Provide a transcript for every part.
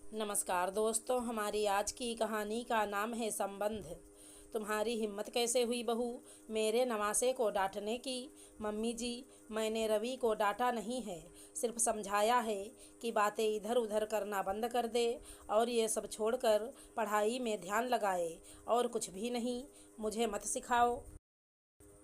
नमस्कार दोस्तों, हमारी आज की कहानी का नाम है संबंध। तुम्हारी हिम्मत कैसे हुई बहू मेरे नवासे को डांटने की। मम्मी जी, मैंने रवि को डांटा नहीं है, सिर्फ समझाया है कि बातें इधर उधर करना बंद कर दे और ये सब छोड़कर पढ़ाई में ध्यान लगाए, और कुछ भी नहीं। मुझे मत सिखाओ,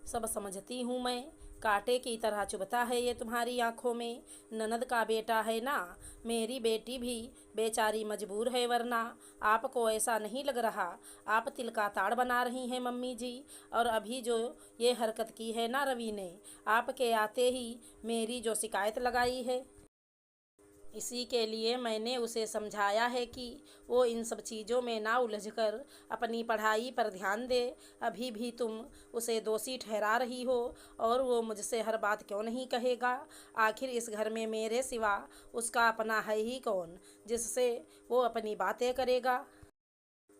सब समझती हूँ मैं। कांटे की तरह चुभता है ये तुम्हारी आंखों में। ननद का बेटा है ना, मेरी बेटी भी बेचारी मजबूर है, वरना आपको ऐसा नहीं लग रहा आप तिल का ताड़ बना रही हैं मम्मी जी। और अभी जो ये हरकत की है ना रवि ने, आपके आते ही मेरी जो शिकायत लगाई है, इसी के लिए मैंने उसे समझाया है कि वो इन सब चीज़ों में ना उलझकर अपनी पढ़ाई पर ध्यान दे। अभी भी तुम उसे दोषी ठहरा रही हो, और वो मुझसे हर बात क्यों नहीं कहेगा। आखिर इस घर में मेरे सिवा उसका अपना है ही कौन जिससे वो अपनी बातें करेगा।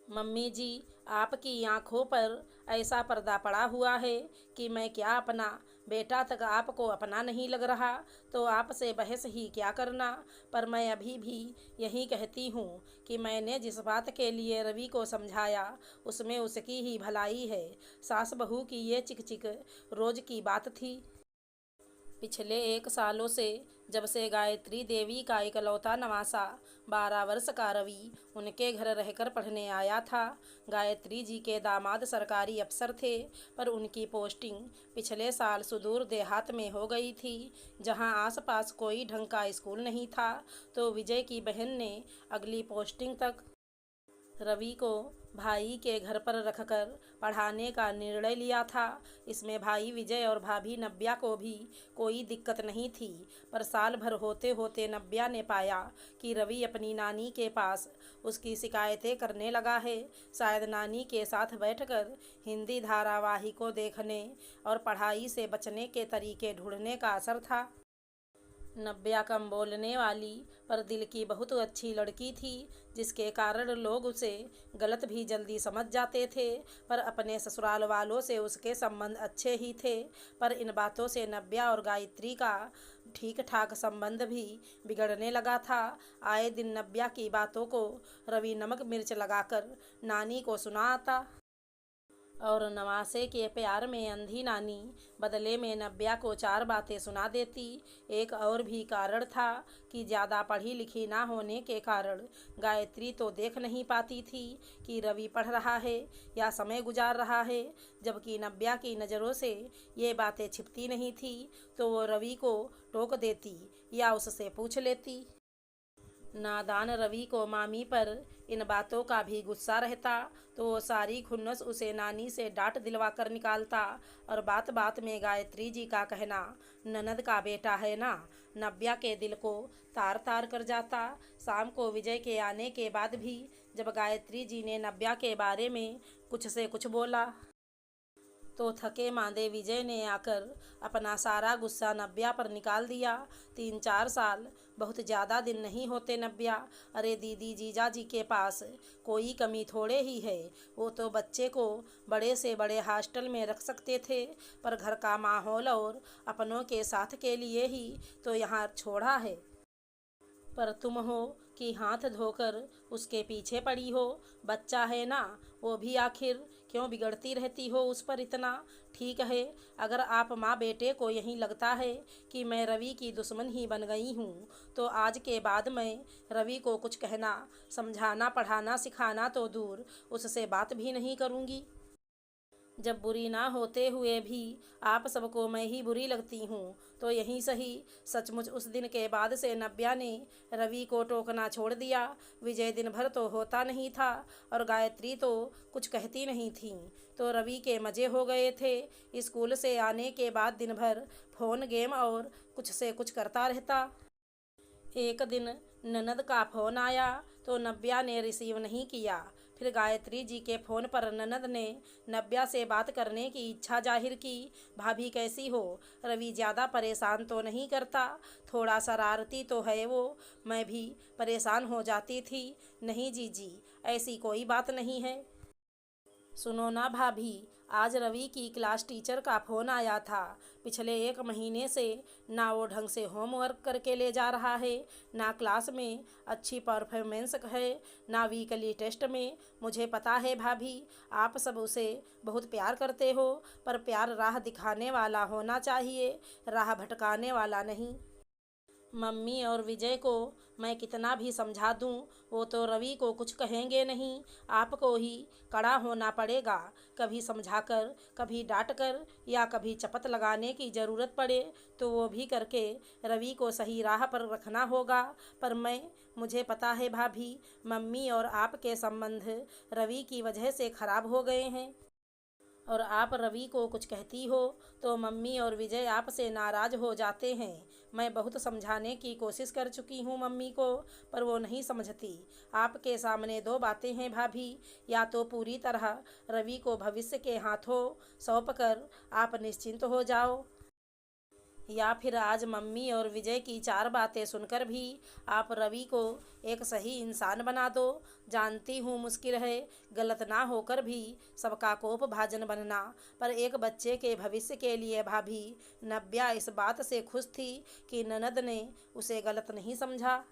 मम्मी जी, आपकी आंखों पर ऐसा पर्दा पड़ा हुआ है कि मैं क्या अपना बेटा तक आपको अपना नहीं लग रहा, तो आपसे बहस ही क्या करना। पर मैं अभी भी यही कहती हूँ कि मैंने जिस बात के लिए रवि को समझाया उसमें उसकी ही भलाई है। सास बहू की ये चिक चिक रोज की बात थी। पिछले 1 सालों से, जब से गायत्री देवी का इकलौता नवासा 12 वर्ष का रवि उनके घर रहकर पढ़ने आया था। गायत्री जी के दामाद सरकारी अफसर थे, पर उनकी पोस्टिंग पिछले साल सुदूर देहात में हो गई थी, जहां आसपास कोई ढंग का स्कूल नहीं था। तो विजय की बहन ने अगली पोस्टिंग तक रवि को भाई के घर पर रखकर पढ़ाने का निर्णय लिया था। इसमें भाई विजय और भाभी नव्या को भी कोई दिक्कत नहीं थी, पर साल भर होते होते नव्या ने पाया कि रवि अपनी नानी के पास उसकी शिकायतें करने लगा है। शायद नानी के साथ बैठकर हिंदी धारावाहिकों देखने और पढ़ाई से बचने के तरीके ढूंढने का असर था। नव्या कम बोलने वाली पर दिल की बहुत अच्छी लड़की थी, जिसके कारण लोग उसे गलत भी जल्दी समझ जाते थे। पर अपने ससुराल वालों से उसके संबंध अच्छे ही थे। पर इन बातों से नव्या और गायत्री का ठीक ठाक संबंध भी बिगड़ने लगा था। आए दिन नव्या की बातों को रवि नमक मिर्च लगाकर नानी को सुनाता, और नवासे के प्यार में अंधी नानी बदले में नव्या को 4 बातें सुना देती। एक और भी कारण था कि ज़्यादा पढ़ी लिखी ना होने के कारण गायत्री तो देख नहीं पाती थी कि रवि पढ़ रहा है या समय गुजार रहा है, जबकि नव्या की नज़रों से ये बातें छिपती नहीं थी, तो वो रवि को टोक देती या उससे पूछ लेती। नादान रवि को मामी पर इन बातों का भी गुस्सा रहता, तो वो सारी खुन्नस उसे नानी से डांट दिलवा कर निकालता। और बात बात में गायत्री जी का कहना ननद का बेटा है ना, नव्या के दिल को तार तार कर जाता। शाम को विजय के आने के बाद भी जब गायत्री जी ने नव्या के बारे में कुछ से कुछ बोला, तो थके मांदे विजय ने आकर अपना सारा गुस्सा नव्या पर निकाल दिया। 3-4 साल बहुत ज़्यादा दिन नहीं होते नव्या। अरे दीदी, जीजा जी के पास कोई कमी थोड़े ही है, वो तो बच्चे को बड़े से बड़े हॉस्टल में रख सकते थे, पर घर का माहौल और अपनों के साथ के लिए ही तो यहाँ छोड़ा है। पर तुम हो कि हाथ धोकर उसके पीछे पड़ी हो। बच्चा है ना, वो भी आखिर क्यों बिगड़ती रहती हो उस पर इतना। ठीक है, अगर आप माँ बेटे को यही लगता है कि मैं रवि की दुश्मन ही बन गई हूँ, तो आज के बाद मैं रवि को कुछ कहना, समझाना, पढ़ाना, सिखाना तो दूर, उससे बात भी नहीं करूँगी। जब बुरी ना होते हुए भी आप सबको मैं ही बुरी लगती हूँ, तो यही सही। सचमुच उस दिन के बाद से नव्या ने रवि को टोकना छोड़ दिया। विजय दिन भर तो होता नहीं था, और गायत्री तो कुछ कहती नहीं थी, तो रवि के मज़े हो गए थे। स्कूल से आने के बाद दिन भर फ़ोन, गेम और कुछ से कुछ करता रहता। एक दिन ननद का फ़ोन आया, तो नव्या ने रिसीव नहीं किया। फिर गायत्री जी के फ़ोन पर ननद ने नव्या से बात करने की इच्छा जाहिर की। भाभी कैसी हो? रवि ज़्यादा परेशान तो नहीं करता? थोड़ा शरारती तो है वो, मैं भी परेशान हो जाती थी। नहीं जीजी, ऐसी कोई बात नहीं है। सुनो ना भाभी, आज रवि की क्लास टीचर का फ़ोन आया था। पिछले 1 महीने से ना वो ढंग से होमवर्क करके ले जा रहा है, ना क्लास में अच्छी परफॉर्मेंस है, ना वीकली टेस्ट में। मुझे पता है भाभी, आप सब उसे बहुत प्यार करते हो, पर प्यार राह दिखाने वाला होना चाहिए, राह भटकाने वाला नहीं। मम्मी और विजय को मैं कितना भी समझा दूं, वो तो रवि को कुछ कहेंगे नहीं। आपको ही कड़ा होना पड़ेगा, कभी समझाकर, कभी डांटकर, या कभी चपत लगाने की ज़रूरत पड़े तो वो भी करके रवि को सही राह पर रखना होगा। पर मुझे पता है भाभी, मम्मी और आपके संबंध रवि की वजह से खराब हो गए हैं, और आप रवि को कुछ कहती हो तो मम्मी और विजय आपसे नाराज़ हो जाते हैं। मैं बहुत समझाने की कोशिश कर चुकी हूँ मम्मी को, पर वो नहीं समझती। आपके सामने 2 बातें हैं भाभी, या तो पूरी तरह रवि को भविष्य के हाथों सौंप कर आप निश्चिंत हो जाओ, या फिर आज मम्मी और विजय की 4 बातें सुनकर भी आप रवि को एक सही इंसान बना दो। जानती हूँ मुश्किल है, गलत ना होकर भी सबका कोप भाजन बनना, पर एक बच्चे के भविष्य के लिए भाभी नव्या इस बात से खुश थी कि ननद ने उसे गलत नहीं समझा।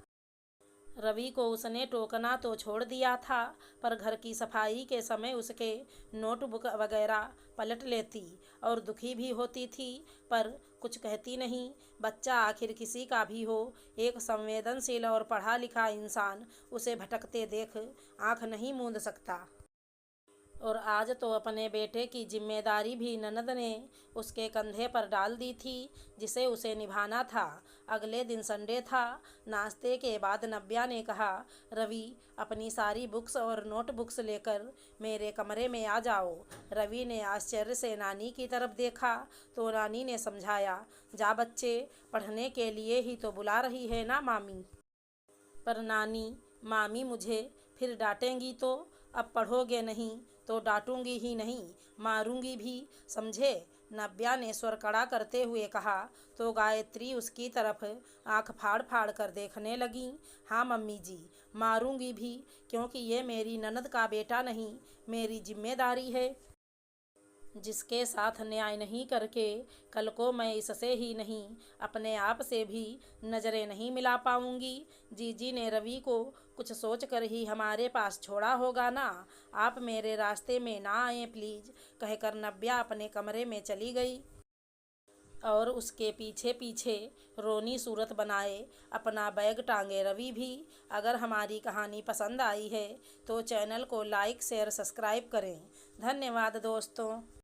रवि को उसने टोकना तो छोड़ दिया था, पर घर की सफाई के समय उसके नोटबुक वगैरह पलट लेती और दुखी भी होती थी, पर कुछ कहती नहीं। बच्चा आखिर किसी का भी हो, एक संवेदनशील और पढ़ा लिखा इंसान उसे भटकते देख आंख नहीं मूंद सकता। और आज तो अपने बेटे की जिम्मेदारी भी ननद ने उसके कंधे पर डाल दी थी, जिसे उसे निभाना था। अगले दिन संडे था। नाश्ते के बाद नव्या ने कहा, रवि अपनी सारी बुक्स और नोटबुक्स लेकर मेरे कमरे में आ जाओ। रवि ने आश्चर्य से नानी की तरफ देखा तो नानी ने समझाया, जा बच्चे, पढ़ने के लिए ही तो बुला रही है ना मामी। पर नानी, मामी मुझे फिर डांटेंगी तो? अब पढ़ोगे नहीं तो डांटूंगी ही नहीं, मारूंगी भी, समझे? नव्या ने स्वर कड़ा करते हुए कहा तो गायत्री उसकी तरफ आंख फाड़ फाड़ कर देखने लगी। हाँ मम्मी जी, मारूंगी भी, क्योंकि ये मेरी ननद का बेटा नहीं, मेरी जिम्मेदारी है। जिसके साथ न्याय नहीं करके कल को मैं इससे ही नहीं, अपने आप से भी नज़रें नहीं मिला पाऊंगी। जीजी ने रवि को कुछ सोच कर ही हमारे पास छोड़ा होगा ना। आप मेरे रास्ते में ना आए प्लीज़, कहकर नव्या अपने कमरे में चली गई, और उसके पीछे पीछे रोनी सूरत बनाए अपना बैग टांगे रवि भी। अगर हमारी कहानी पसंद आई है तो चैनल को लाइक शेयर सब्सक्राइब करें। धन्यवाद दोस्तों।